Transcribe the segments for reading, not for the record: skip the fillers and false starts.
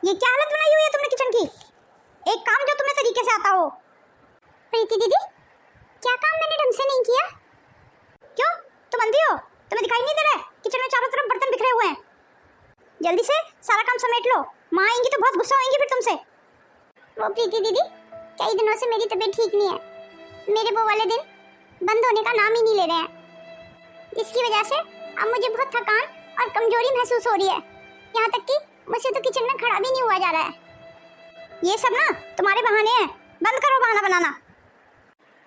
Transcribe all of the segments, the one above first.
ये क्या हालत बनाई हुई है तुमने किचन की? एक काम जो तुम्हें तरीके से आता हो। प्रीति दीदी, क्या काम मैंने ढंग से नहीं किया? क्यों, तुम अंधी हो? तुम्हें दिखाई नहीं दे रहा है किचन में चारों तरफ बर्तन बिखरे हुए हैं? जल्दी से सारा काम समेट लो, माँ आएंगी तो बहुत गुस्सा होंगी फिर तुमसे। वो प्रीति दीदी, कई दिनों से मेरी तबीयत ठीक नहीं है। मेरे वो वाले दिन बंद होने का नाम ही नहीं ले रहे हैं, जिसकी वजह से अब मुझे बहुत थकान और कमजोरी महसूस हो रही है। यहाँ तक कि मुझसे तो किचन में खड़ा भी नहीं हुआ जा रहा है। ये सब ना तुम्हारे बहाने हैं, बंद करो बहाना बनाना।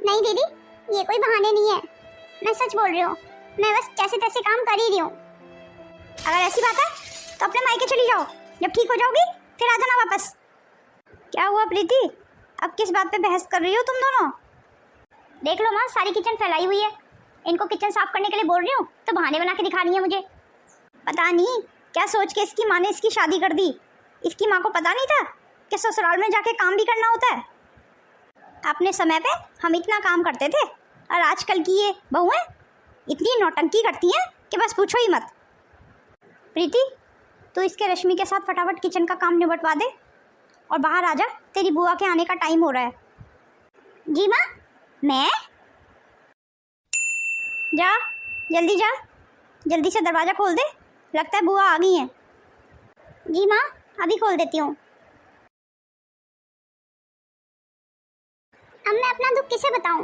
नहीं दीदी, ये कोई बहाने नहीं है, मैं सच बोल रही हूँ। मैं बस जैसे तैसे काम कर ही रही हूँ। अगर ऐसी बात है तो अपने मायके चली जाओ, जब ठीक हो जाओगी फिर आ जाना वापस। क्या हुआ प्रीति, अब किस बात पे बहस कर रही हो तुम दोनों? देख लो माँ, सारी किचन फैलाई हुई है। इनको किचन साफ करने के लिए बोल रही हूँ तो बहाने बना के दिखा रही है मुझे। पता नहीं क्या सोच के इसकी माँ ने इसकी शादी कर दी। इसकी माँ को पता नहीं था कि ससुराल में जाके काम भी करना होता है। अपने समय पे हम इतना काम करते थे और आजकल की ये बहुएं इतनी नौटंकी करती हैं कि बस पूछो ही मत। प्रीति, तू इसके रश्मि के साथ फटाफट किचन का काम निपटवा दे और बाहर आ जा, तेरी बुआ के आने का टाइम हो रहा है। जी माँ, मैं? जा, जल्दी जा, जल्दी से दरवाज़ा खोल दे, लगता है बुआ आ गई हैं। जी माँ, अभी खोल देती हूँ। अब मैं अपना दुख किसे बताऊँ?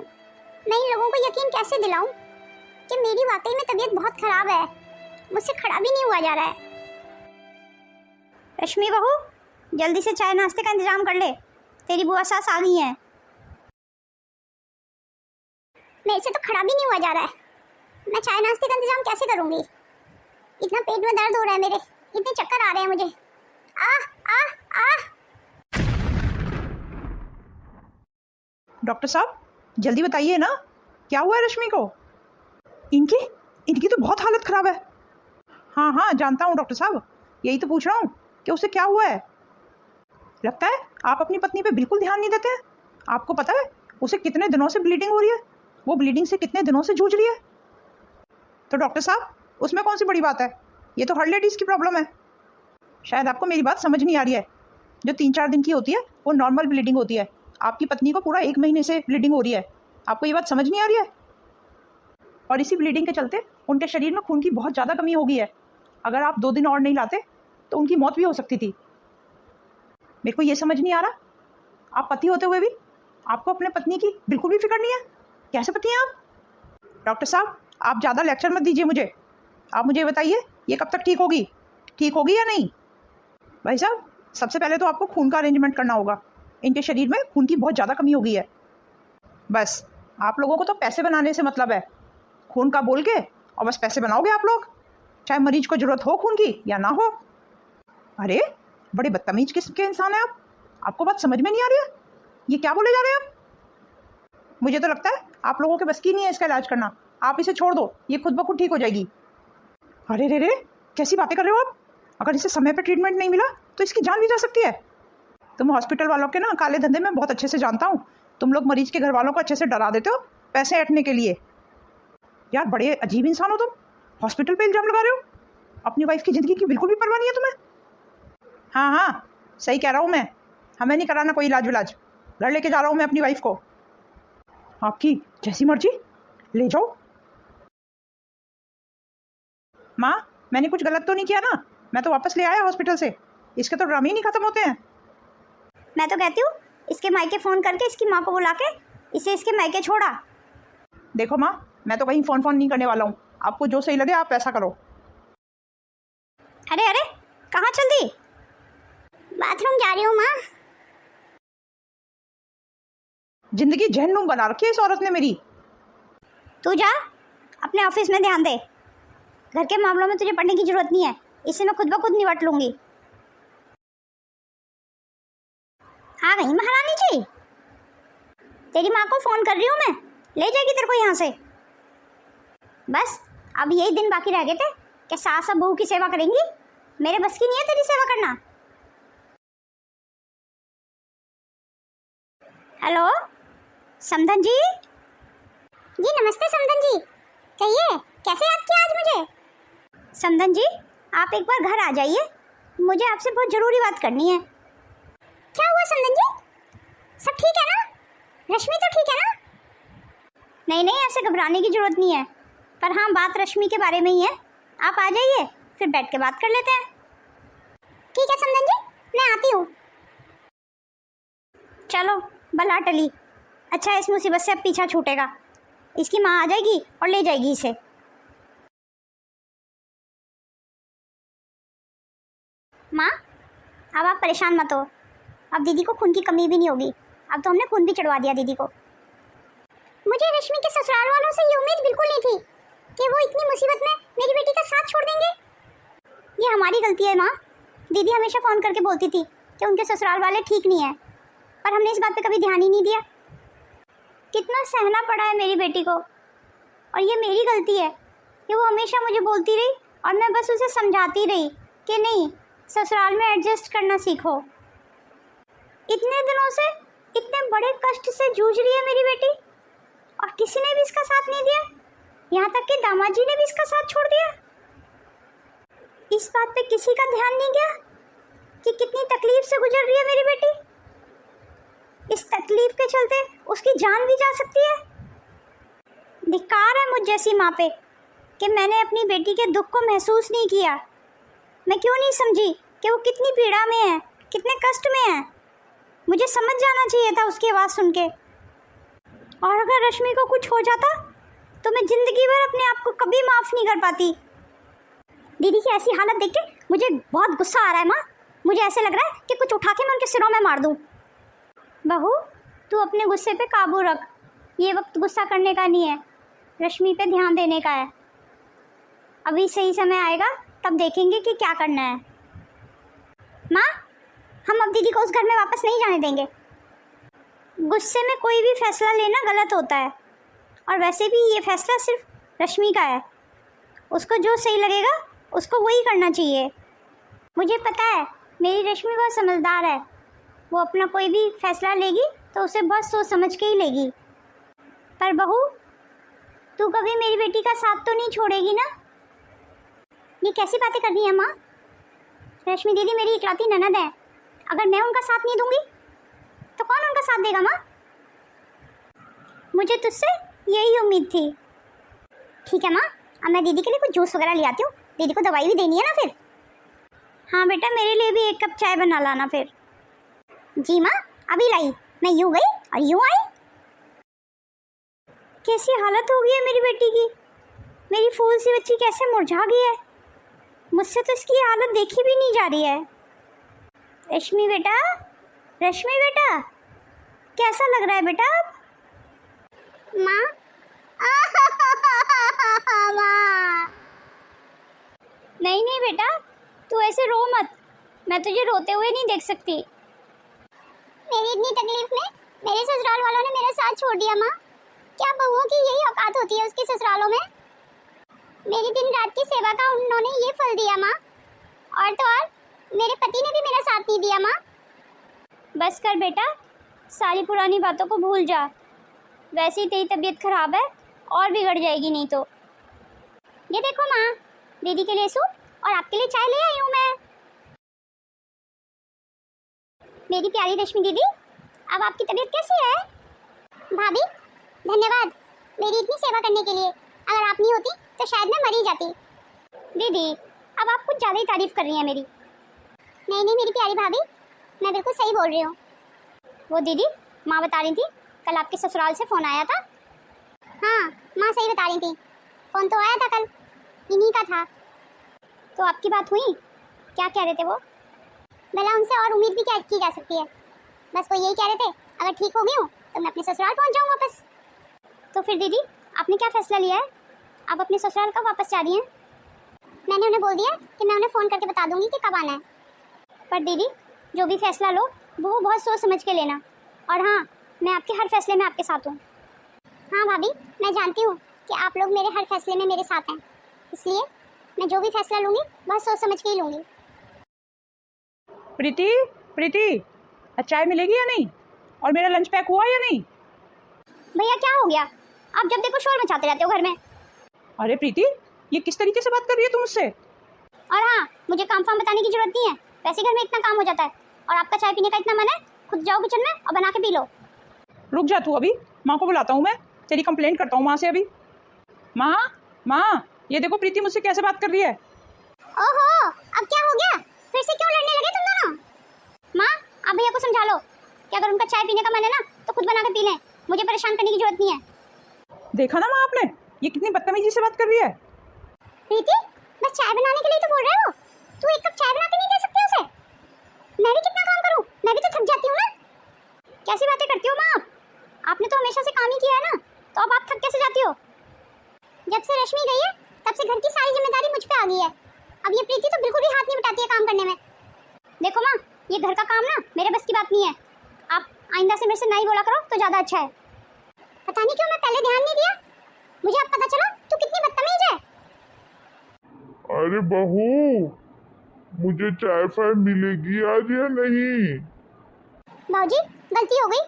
मैं इन लोगों को यकीन कैसे दिलाऊँ कि मेरी वाकई में तबीयत बहुत खराब है, मुझसे खड़ा भी नहीं हुआ जा रहा है। रश्मि बहू, जल्दी से चाय नाश्ते का इंतजाम कर ले, तेरी बुआ सास आ गई हैं। मेरे से तो खड़ा भी नहीं हुआ जा रहा है, मैं चाय नाश्ते का इंतजाम कैसे करूँगी? इतना पेट में दर्द हो रहा है मेरे, इतने चक्कर आ रहे हैं मुझे। डॉक्टर साहब, जल्दी बताइए ना, क्या हुआ है रश्मि को? इनकी तो बहुत हालत ख़राब है। हाँ हाँ, जानता हूँ डॉक्टर साहब, यही तो पूछ रहा हूँ कि उसे क्या हुआ है। लगता है आप अपनी पत्नी पे बिल्कुल ध्यान नहीं देते हैं। आपको पता है उसे कितने दिनों से ब्लीडिंग हो रही है? वो ब्लीडिंग से कितने दिनों से जूझ रही है। तो डॉक्टर साहब, उसमें कौन सी बड़ी बात है? ये तो हर लेडीज़ की प्रॉब्लम है। शायद आपको मेरी बात समझ नहीं आ रही है। जो 3-4 दिन की होती है वो नॉर्मल ब्लीडिंग होती है। आपकी पत्नी को पूरा 1 महीने से ब्लीडिंग हो रही है। आपको ये बात समझ नहीं आ रही है? और इसी ब्लीडिंग के चलते उनके शरीर में खून की बहुत ज़्यादा कमी हो गई है। अगर आप 2 दिन और नहीं लाते तो उनकी मौत भी हो सकती थी। मेरे को ये समझ नहीं आ रहा, आप पति होते हुए भी आपको अपने पत्नी की बिल्कुल भी फिक्र नहीं है। कैसे पति हैं आप? डॉक्टर साहब, आप ज़्यादा लेक्चर मत दीजिए मुझे। आप मुझे बताइए, ये कब तक ठीक होगी या नहीं? भाई साहब, सबसे पहले तो आपको खून का अरेंजमेंट करना होगा। इनके शरीर में खून की बहुत ज़्यादा कमी हो गई है। बस आप लोगों को तो पैसे बनाने से मतलब है। खून का बोल के और बस पैसे बनाओगे आप लोग, चाहे मरीज को ज़रूरत हो खून की या ना हो। अरे बड़े बदतमीज किस्म के इंसान हैं आप। आपको बात समझ में नहीं आ रही है? ये क्या बोले जा रहे हैं आप? मुझे तो लगता है आप लोगों के बस की नहीं है इसका इलाज करना। आप इसे छोड़ दो, ये खुद ब खुद ठीक हो जाएगी। अरे रे रे, कैसी बातें कर रहे हो आप? अगर इसे समय पर ट्रीटमेंट नहीं मिला तो इसकी जान भी जा सकती है। तुम हॉस्पिटल वालों के ना काले धंधे में बहुत अच्छे से जानता हूँ। तुम लोग मरीज के घर वालों को अच्छे से डरा देते हो पैसे ऐंठने के लिए। यार बड़े अजीब इंसान हो तुम। हॉस्पिटल पे इल्जाम लगा रहे हो। अपनी वाइफ की ज़िंदगी की बिल्कुल भी परवाह नहीं है तुम्हें। हाँ हाँ, सही कह रहा हूँ मैं। हमें नहीं कराना कोई इलाज विलाज। घर लेके जा रहा हूँ मैं अपनी वाइफ को। आपकी जैसी मर्जी, ले जाओ। माँ, मैंने कुछ गलत तो नहीं किया ना? मैं तो वापस ले आया हॉस्पिटल से। इसके तो ड्रामे ही नहीं खत्म होते हैं। मैं तो कहती हूँ इसके मायके फ़ोन करके इसकी माँ को बुला के इसे इसके मायके छोड़ा। देखो माँ, मैं तो कहीं फ़ोन नहीं करने वाला हूँ। आपको जो सही लगे आप ऐसा करो। अरे अरे, कहाँ चल दी? बाथरूम जा रही हूँ माँ। जिंदगी जहन्नुम बना रखी है इस औरत ने मेरी। तू जा, अपने ऑफिस में ध्यान दे। घर के मामलों में तुझे पढ़ने की जरूरत नहीं है, इसे मैं खुद ब खुद निपट लूंगी। आ गई महारानी जी। तेरी माँ को फ़ोन कर रही हूँ मैं, ले जाएगी तेरे को यहाँ से। बस अब यही दिन बाकी रह गए थे कि सास और बहू की सेवा करेंगी। मेरे बस की नहीं है तेरी सेवा करना। हेलो समधन जी। जी नमस्ते समधन जी, कहिए कैसे याद किया आज मुझे? समधन जी, आप एक बार घर आ जाइए। मुझे आपसे बहुत ज़रूरी बात करनी है। क्या हुआ समधन जी? सब ठीक है ना? रश्मि तो ठीक है ना? नहीं नहीं, ऐसे घबराने की ज़रूरत नहीं है। पर हाँ, बात रश्मि के बारे में ही है। आप आ जाइए, फिर बैठ के बात कर लेते हैं। ठीक है समधन जी, मैं आती हूँ। चलो बला टली। अच्छा, इस मुसीबत से अब पीछा छूटेगा। इसकी माँ आ जाएगी और ले जाएगी इसे। माँ, अब आप परेशान मत हो। अब दीदी को खून की कमी भी नहीं होगी। अब तो हमने खून भी चढ़वा दिया दीदी को। मुझे रश्मि के ससुराल वालों से ये उम्मीद बिल्कुल नहीं थी कि वो इतनी मुसीबत में मेरी बेटी का साथ छोड़ देंगे। ये हमारी गलती है माँ। दीदी हमेशा फ़ोन करके बोलती थी कि उनके ससुराल वाले ठीक नहीं है, पर हमने इस बात पे कभी ध्यान ही नहीं दिया। कितना सहना पड़ा है मेरी बेटी को, और ये मेरी गलती है कि वो हमेशा मुझे बोलती रही और मैं बस उसे समझाती रही कि नहीं, ससुराल में एडजस्ट करना सीखो। इतने दिनों से इतने बड़े कष्ट से जूझ रही है मेरी बेटी, और किसी ने भी इसका साथ नहीं दिया। यहाँ तक कि दामाद जी ने भी इसका साथ छोड़ दिया। इस बात पे किसी का ध्यान नहीं गया कि कितनी तकलीफ से गुजर रही है मेरी बेटी। इस तकलीफ के चलते उसकी जान भी जा सकती है। धिक्कार है मुझ जैसी माँ पे कि मैंने अपनी बेटी के दुख को महसूस नहीं किया। मैं क्यों नहीं समझी कि वो कितनी पीड़ा में है, कितने कष्ट में है। मुझे समझ जाना चाहिए था उसकी आवाज़ सुन के। और अगर रश्मि को कुछ हो जाता तो मैं ज़िंदगी भर अपने आप को कभी माफ़ नहीं कर पाती। दीदी की ऐसी हालत देख के मुझे बहुत गुस्सा आ रहा है माँ। मुझे ऐसे लग रहा है कि कुछ उठा के मैं उनके सिरों में मार दूँ। बहू, तू अपने गुस्से पे काबू रख। ये वक्त गुस्सा करने का नहीं है, रश्मि पे ध्यान देने का है। अभी सही समय आएगा तब देखेंगे कि क्या करना है। माँ, हम अब दीदी को उस घर में वापस नहीं जाने देंगे। गुस्से में कोई भी फैसला लेना गलत होता है, और वैसे भी ये फैसला सिर्फ रश्मि का है। उसको जो सही लगेगा उसको वही करना चाहिए। मुझे पता है मेरी रश्मि बहुत समझदार है। वो अपना कोई भी फैसला लेगी तो उसे बहुत सोच समझ के ही लेगी। पर बहू, तू कभी मेरी बेटी का साथ तो नहीं छोड़ेगी ना? ये कैसी बातें कर रही है माँ? रश्मि दीदी मेरी इकलौती ननद है। अगर मैं उनका साथ नहीं दूंगी तो कौन उनका साथ देगा माँ? मुझे तुझसे यही उम्मीद थी। ठीक है माँ, अब मैं दीदी के लिए कुछ जूस वगैरह ले आती हूँ। दीदी को दवाई भी देनी है ना फिर। हाँ बेटा, मेरे लिए भी एक कप चाय बना लाना फिर। जी माँ, अभी लाई। मैं यूँ गई और यूँ आई। कैसी हालत हो गई है मेरी बेटी की। मेरी फूल सी बच्ची कैसे मुरझा गई है। मुझसे तो इसकी हालत देखी भी नहीं जा रही है। रश्मि बेटा, रश्मि बेटा, कैसा लग रहा है बेटा अब? माँ, माँ। नहीं नहीं बेटा, तू ऐसे रो मत। मैं तुझे रोते हुए नहीं देख सकती। मेरी इतनी तकलीफ में मेरे ससुराल वालों ने मेरा साथ छोड़ दिया माँ। क्या बहुओं की यही औकात होती है उसके ससुरालों में? मेरी दिन रात की सेवा का उन्होंने ये फल दिया माँ। और तो और मेरे पति ने भी मेरा साथ नहीं दिया माँ। बस कर बेटा, सारी पुरानी बातों को भूल जा। वैसे ही तेरी तबीयत खराब है और बिगड़ जाएगी नहीं तो। ये देखो माँ, दीदी के लिए सूप और आपके लिए चाय ले आई हूँ मैं। मेरी प्यारी रश्मि दीदी, अब आपकी तबीयत कैसी है? भाभी, धन्यवाद मेरी इतनी सेवा करने के लिए। अगर आप नहीं होती तो शायद मैं मर ही जाती। दीदी, अब आप कुछ ज़्यादा ही तारीफ कर रही हैं मेरी। नहीं नहीं मेरी प्यारी भाभी, मैं बिल्कुल सही बोल रही हूँ। वो दीदी, माँ बता रही थी कल आपके ससुराल से फ़ोन आया था। हाँ, माँ सही बता रही थी। फ़ोन तो आया था कल, इन्हीं का था। तो आपकी बात हुई? क्या कह रहे थे वो? भला उनसे और उम्मीद भी क्या की जा सकती है। बस वो यही कह रहे थे अगर ठीक हो गई हूँ तो मैं अपने ससुराल पहुँच जाऊँ वापस। तो फिर दीदी, आपने क्या फ़ैसला लिया है? आप अपने ससुराल कब वापस जा रही हैं? मैंने उन्हें बोल दिया कि मैं उन्हें फ़ोन करके बता दूँगी कि कब आना है। पर दीदी, जो भी फ़ैसला लो वो बहुत सोच समझ के लेना। और हाँ, मैं आपके हर फैसले में आपके साथ हूँ। हाँ भाभी, मैं जानती हूँ कि आप लोग मेरे हर फैसले में मेरे साथ हैं, इसलिए मैं जो भी फैसला लूँगी बहुत सोच समझ के ही लूँगी। प्रीति, प्रीति, चाय मिलेगी या नहीं? और मेरा लंच पैक हुआ या नहीं? भैया क्या हो गया? आप जब देखो शोर मचाते रहते हो घर में। अरे प्रीति, ये किस तरीके से बात कर रही है तुम मुझसे? और हाँ, मुझे काम फाम बताने की जरूरत नहीं है। वैसे घर में इतना काम हो जाता है और आपका चाय पीने का इतना मन है, खुद जाओ किचन में और बना के पी लो। रुक जा तू, अभी माँ को बुलाता हूँ मैं, तेरी कंप्लेंट करता हूँ माँ से अभी। माँ माँ, ये देखो प्रीति मुझसे कैसे बात कर रही है। ओहो, अब क्या हो गया? फिर से क्यों लड़ने लगे तुम दोनों? माँ, आप भैया को समझा लो कि अगर उनका चाय पीने का मन है ना तो खुद बना के पी लें, मुझे परेशान करने की जरूरत नहीं है। देखा ना माँ आपने, ये कितनी बदतमीजी से बात कर रही है। प्रीति, बस चाय बनाने के लिए तो बोल रहे हो, तू एक कप चाय बना के नहीं दे सकती उसे? मैं भी कितना काम करूं, मैं भी तो थक जाती हूँ ना। कैसी बातें करती हो माँ आप? आपने तो हमेशा से काम ही किया है ना, तो अब आप थक कैसे जाती हो? जब से रश्मि गई है तब से घर की सारी जिम्मेदारी मुझ पे आ गई है। अब ये प्रीति तो बिल्कुल भी हाथ नहीं बटाती है काम करने में। देखो माँ, ये घर का काम ना मेरे बस की बात नहीं है। आप आइंदा से मेरे से नहीं बोला करो तो ज्यादा अच्छा है। पता नहीं क्यों मैं पहले ध्यान नहीं दिया, मुझे अब पता चला तू कितनी बदतमीज है। अरे बहू, मुझे चाय फाय मिलेगी आज या नहीं? बाबूजी, गलती हो गई,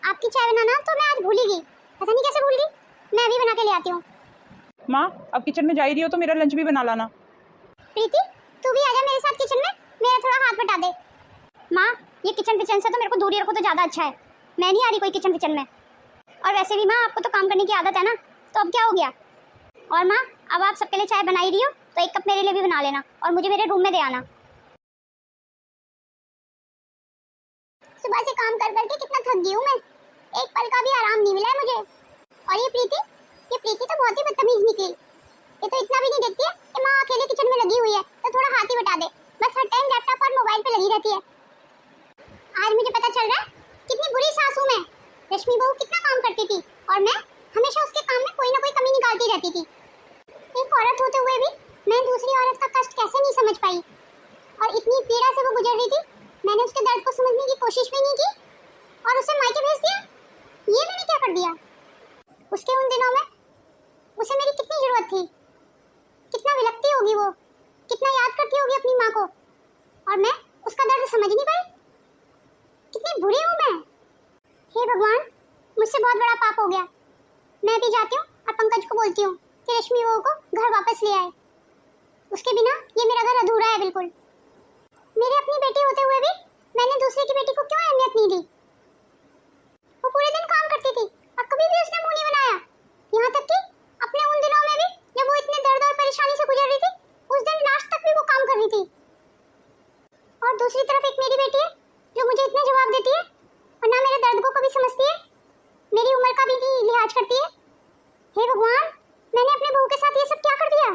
आपकी चाय बनाना तो मैं आज भूल ही गई। पता नहीं कैसे भूल गई, मैं अभी बना के ले आती हूँ। माँ, अब किचन में जा ही रही हो तो मेरा लंच भी बना लाना। प्रीति, तू भी आजा मेरे साथ किचन में, मेरा थोड़ा हाथ बटा दे। माँ, ये किचन विचन से तो मेरे को दूर ही रखो तो ज़्यादा अच्छा है, मैं नहीं आ रही कोई किचन विचन में। और वैसे भी माँ, आपको तो काम करने की आदत है ना, तो अब क्या हो गया? और माँ, अब आप सबके लिए चाय बना ही रही हो तो एक कप मेरे लिए भी बना लेना और मुझे मेरे रूम में दे आना। सुबह से काम कर करके कितना थक गई हूँ मैं, एक पल का भी आराम नहीं मिला है मुझे। और ये प्रीति तो बहुत ही बदतमीज निकली। ये तो इतना भी नहीं देखती है कि माँ अकेले किचन में लगी हुई है तो थोड़ा हाथ ही बटा दे, बस हर टाइम लैपटॉप और मोबाइल पे लगी रहती है। आज मुझे पता चल रहा है कितनी बुरी सास हूँ मैं। रश्मि बहू कितना काम करती थी और मैं हमेशा उसके काम में कोई ना कोई कमी निकालती रहती थी। एक औरत होते हुए भी मैं दूसरी औरत का कष्ट कैसे नहीं समझ पाई, और इतनी पीड़ा से वो गुजर रही थी, मैंने उसके दर्द को समझने की कोशिश भी नहीं की और उसे मायके भेज दिया। ये मैंने क्या कर दिया? उसके उन दिनों में उसे मेरी कितनी जरूरत थी, कितना विलकती होगी वो, कितना याद करती होगी अपनी माँ को, और मैं उसका दर्द समझ नहीं पाई। कितनी बुरी हूँ मैं। हे भगवान, मुझसे बहुत बड़ा पाप हो गया। मैं भी जाती हूँ और पंकज को बोलती हूँ कि रश्मि बहू को घर वापस ले आए। उसके बिना ये मेरा घर अधूरा है बिल्कुल। मेरी अपनी बेटी होते हुए भी मैंने दूसरे की बेटी को क्यों अहमियत नहीं दी? वो पूरे दिन काम करती थी और कभी भी उसने मुंह नहीं बनाया। यहाँ तक कि अपने उन दिनों में भी जब वो इतने दर्द और परेशानी से गुजर रही थी, उस दिन लास्ट तक भी वो काम कर रही थी। और दूसरी तरफ एक मेरी बेटी है जो मुझे इतने जवाब देती है और ना मेरे दर्द को कभी समझती है, मेरी उम्र का भी लिहाज करती है। हे भगवान, मैंने अपने बहू के साथ ये सब क्या कर दिया?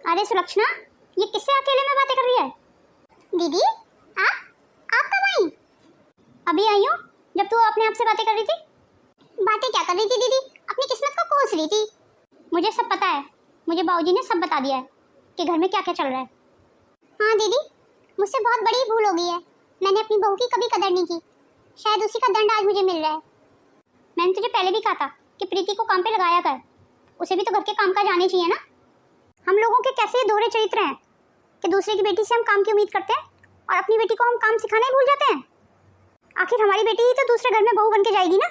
अरे सुलक्षणा, ये किससे अकेले में बातें कर रही है? दीदी, आप कब आई? अभी आई हूँ, जब तू अपने आप से बातें कर रही थी। बातें क्या कर रही थी दीदी? अपनी किस्मत को कोस रही थी। मुझे सब पता है, मुझे बाबूजी ने सब बता दिया है कि घर में क्या क्या चल रहा है। हाँ दीदी, मुझसे बहुत बड़ी भूल हो गई है, मैंने अपनी बहू की कभी कदर नहीं की। शायद उसी का दंड आज मुझे मिल रहा है। मैंने तुझे पहले भी कहा था कि प्रीति को काम पे लगाया कर, उसे भी तो घर के काम काज आने चाहिए ना। हम लोगों के कैसे ये दोहरे चरित्र हैं कि दूसरे की बेटी से हम काम की उम्मीद करते हैं और अपनी बेटी को हम काम सिखाना ही भूल जाते हैं। आखिर हमारी बेटी ही तो दूसरे घर में बहू बन के जाएगी ना,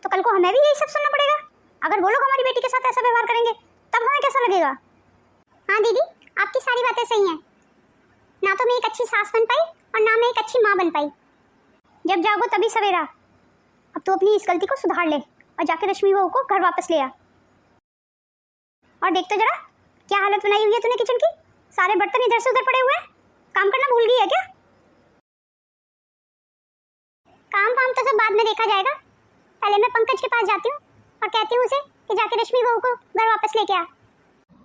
तो कल को हमें भी यही सब सुनना पड़ेगा। अगर वो लोग हमारी बेटी के साथ ऐसा व्यवहार करेंगे तब हमें कैसा लगेगा? हाँ दीदी, आपकी सारी बातें सही हैं। ना तो मैं एक अच्छी सास बन पाई और ना मैं एक अच्छी माँ बन पाई। जब जागो तभी सवेरा। अब तू अपनी इस गलती को सुधार ले और जाके रश्मि बहू को घर वापस ले आ। और देख तो जरा क्या हालत बनाई हुई है तूने किचन की, सारे बर्तन इधर से उधर पड़े हुए हैं। काम करना भूल गई है क्या? काम वाम तो सब बाद में देखा जाएगा, पहले मैं पंकज के पास जाती हूँ और कहती हूँ उसे कि जाके रश्मि बहू को घर वापस लेके आ।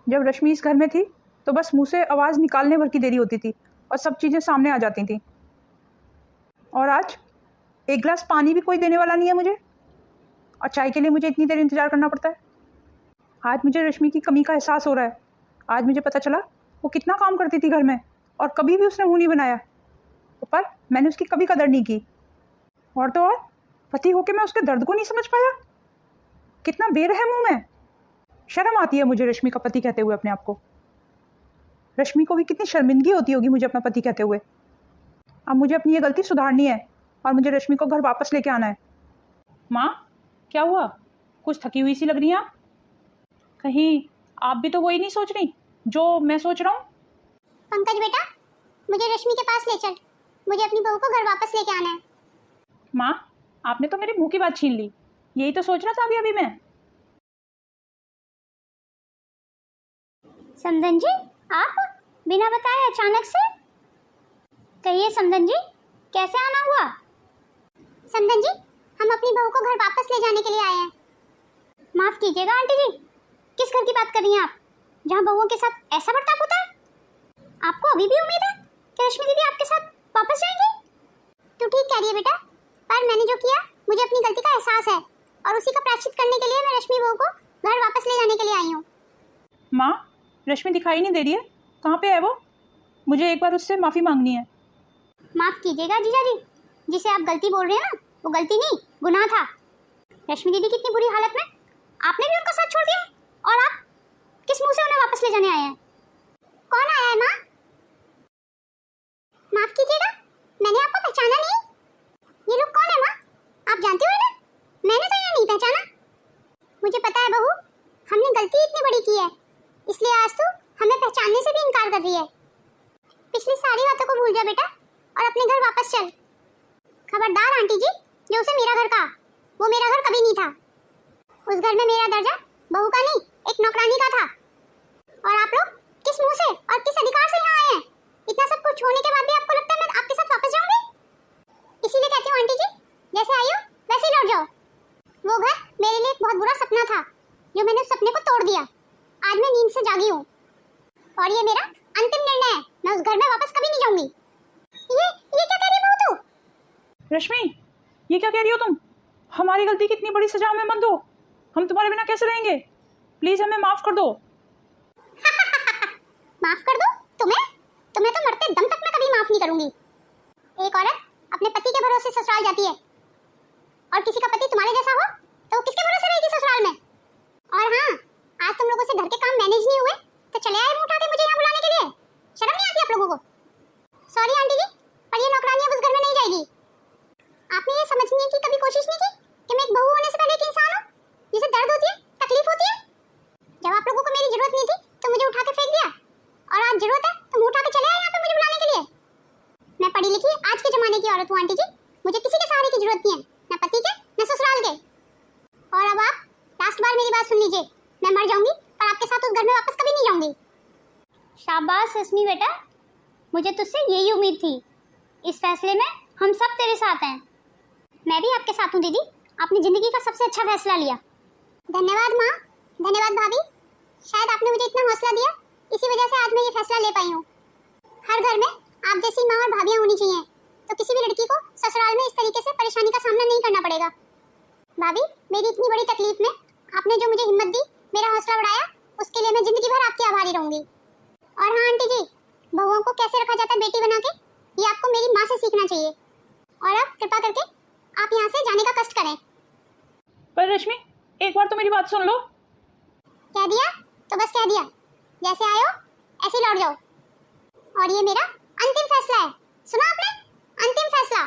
जब रश्मि इस घर में थी तो बस मुंह से आवाज़ निकालने भर की देरी होती थी और सब चीज़ें सामने आ जाती थी, और आज एक गिलास पानी भी कोई देने वाला नहीं है मुझे, और चाय के लिए मुझे इतनी देर इंतज़ार करना पड़ता है। आज मुझे रश्मि की कमी का एहसास हो रहा है। आज मुझे पता चला वो कितना काम करती थी घर में और कभी भी उसने मुँह नहीं बनाया, पर मैंने उसकी कभी कदर नहीं की। और तो और पति होके मैं उसके दर्द को नहीं समझ पाया। कितना बेरहम हूँ मैं। शर्म आती है मुझे रश्मि का पति कहते हुए अपने आप को। रश्मि को भी कितनी शर्मिंदगी होती होगी मुझे अपना पति कहते हुए। अब मुझे अपनी ये गलती सुधारनी है और मुझे रश्मि को घर वापस लेके आना है। माँ, क्या हुआ? कुछ थकी हुई सी लग रही हैं आप। कहीं आप भी तो वही नहीं सोच रही जो मैं सोच रहा हूँ? पंकज बेटा, मुझे रश्मि के पास ले चल, मुझे अपनी बहू को घर वापस लेके आना है। माँ, आपने तो मेरी मुंह की बात छीन ली। यही तो सोच रहा था अभी अभी मैं। समधन जी, आप बिना बताए अचानक से? कहिए समधन जी, कैसे आना हुआ? समधन जी, हम अपनी बहू को घर वापस ले जाने के लिए आए हैं। माफ कीजिएगा आंटी जी, किस घर की बात कर रही हैं आप, जहाँ बहुओं के साथ ऐसा बर्ताव होता है? आपको अभी भी उम्मीद है कि रश्मि दीदी आपके साथ वापस जाएंगी? तू ठीक कह रही है बेटा, पर मैंने जो किया मुझे अपनी गलती का एहसास है और उसी का प्रायश्चित करने के लिए मैं रश्मि बहू को घर वापस ले जाने के लिए आई हूँ। माँ, रश्मि दिखाई नहीं दे रही है, कहाँ पे है वो? मुझे एक बार उससे माफ़ी मांगनी है। माफ कीजिएगा जीजा जी, जिसे आप गलती बोल रहे हैं ना, वो गलती नहीं, गुनाह था। रश्मि दीदी कितनी बुरी हालत में, आपने भी उनका साथ छोड़ दिया, और आप किस मुंह से उन्हें वापस ले जाने आए हैं? कौन आया है माँ? माफ कीजिएगा, मैंने आपको पहचाना नहीं। ये लोग कौन है माँ, आप जानती हो ना? मैंने तो इन्हें नहीं पहचाना। मुझे पता है बहू, हमने गलती इतनी बड़ी की है, इसलिए आज तू हमें पहचानने से भी इनकार कर रही है। पिछली सारी बातों को भूल जा बेटा और अपने घर वापस चल। खबरदार आंटी जी, जो उसे मेरा घर कहा, वो मेरा घर कभी नहीं था। उस घर में मेरा दर्जा बहू का नहीं, एक नौकरानी का था। और आप लोग किस मुंह से और किस अधिकार से यहाँ आए हैं? इतना सब कुछ होने के बाद भी आपको लगता है मैं आपके साथ वापस जाऊंगी? इसीलिए कहती हूँ आंटी जी, जैसे आई हो वैसे ही लौट जाओ। वो घर मेरे लिए एक बहुत बुरा सपना था, जो मैंने उस सपने को तोड़ दिया। आज मैं नींद से जागी हूँ और ये मेरा अंतिम निर्णय है, मैं उस घर में वापस कभी नहीं जाऊंगी। ये क्या कह रही है बहू तू? रश्मि, ये क्या कह रही हो तुम? हमारी गलती की इतनी बड़ी सजा हमें मत दो, हम तुम्हारे बिना कैसे रहेंगे? प्लीज हमें माफ कर दो। माफ कर दो? तुम्हें तो मरते दम तक मैं कभी माफ नहीं करूंगी। एक औरत अपने पति के भरोसे ससुराल जाती है, और किसी का पति तुम्हारे जैसा हो तो वो किसके भरोसे रहेगी ससुराल में? और हाँ, आज तुम लोगों से घर के काम मैनेज नहीं हुए तो चले आए मुंह उठा के मुझे यहाँ बुलाने के लिए। शर्म नहीं आती आप लोगों को? सॉरी आंटी जी, पर ये नौकरानी अब उस घर में नहीं जाएगी। आपने ये समझने की कभी कोशिश नहीं की कि मैं एक बहू होने से पहले एक इंसान हूँ, जिसे दर्द होती है, तकलीफ होती है? जब आप लोगों को मेरी जरूरत नहीं थी तो मुझे उठा के फेंक दिया, और आज जरूरत है तो मुंह उठा के चले आए यहाँ पे मुझे बुलाने के लिए। मैं पढ़ी लिखी आज के जमाने की औरत हूँ आंटी जी, मुझे किसी के सहारे की जरूरत नहीं है, न पति के न ससुराल के। और अब आप लास्ट बार मेरी बात सुन लीजिए, मैं मर जाऊंगी पर आपके साथ उस घर में वापस कभी नहीं जाऊंगी। शाबाश रश्मि बेटा, मुझे तुझसे यही उम्मीद थी। इस फैसले में हम सब तेरे साथ हैं। मैं भी आपके साथ हूँ दीदी, आपने जिंदगी का सबसे अच्छा फैसला लिया। धन्यवाद माँ, धन्यवाद भाभी, शायद आपने मुझे इतना हौसला दिया, इसी वजह से आज मैं ये फैसला ले पाई हूँ। हर घर में आप जैसी माँ और भाभियाँ होनी चाहिए, तो किसी भी लड़की को ससुराल में इस तरीके से परेशानी का सामना नहीं करना पड़ेगा। भाभी, मेरी इतनी बड़ी तकलीफ में आपने जो मुझे हिम्मत दी, मेरा हौसला बढ़ाया, उसके लिए मैं जिंदगी भर आपकी आभारी रहूंगी। और हाँ आंटी जी, बहुओं को कैसे रखा जाता है बेटी बना के, ये आपको मेरी माँ से सीखना चाहिए। और अब कृपा करके आप यहाँ से जाने का कष्ट करें। पर रश्मि, एक बार तो मेरी बात सुन लो। कह दिया तो बस कह दिया, जैसे आए हो ऐसे लौट जाओ। और ये मेरा अंतिम फैसला है, सुना आपने? अंतिम फैसला।